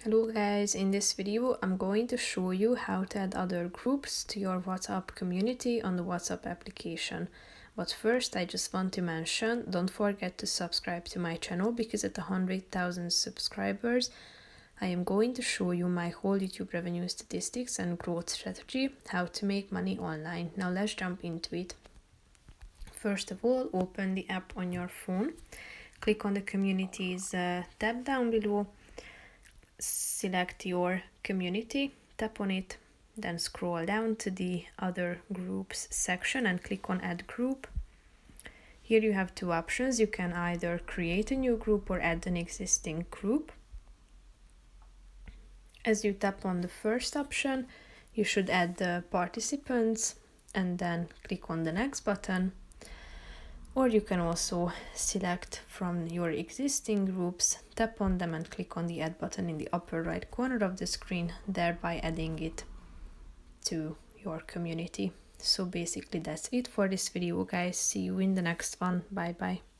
Hello guys, in this video I'm going to show you how to add other groups to your WhatsApp community on the WhatsApp application. But first I just want to mention, don't forget to subscribe to my channel because at 100,000 subscribers I am going to show you my whole YouTube revenue statistics and growth strategy, how to make money online. Now let's jump into it. First of all, open the app on your phone, click on the communities tab down below, select your community, tap on it, then scroll down to the other groups section and click on add group. Here you have two options. You can either create a new group or add an existing group. As you tap on the first option, you should add the participants and then click on the next button. Or you can also select from your existing groups, tap on them and click on the add button in the upper right corner of the screen, thereby adding it to your community. So basically that's it for this video guys. See you in the next one. Bye bye.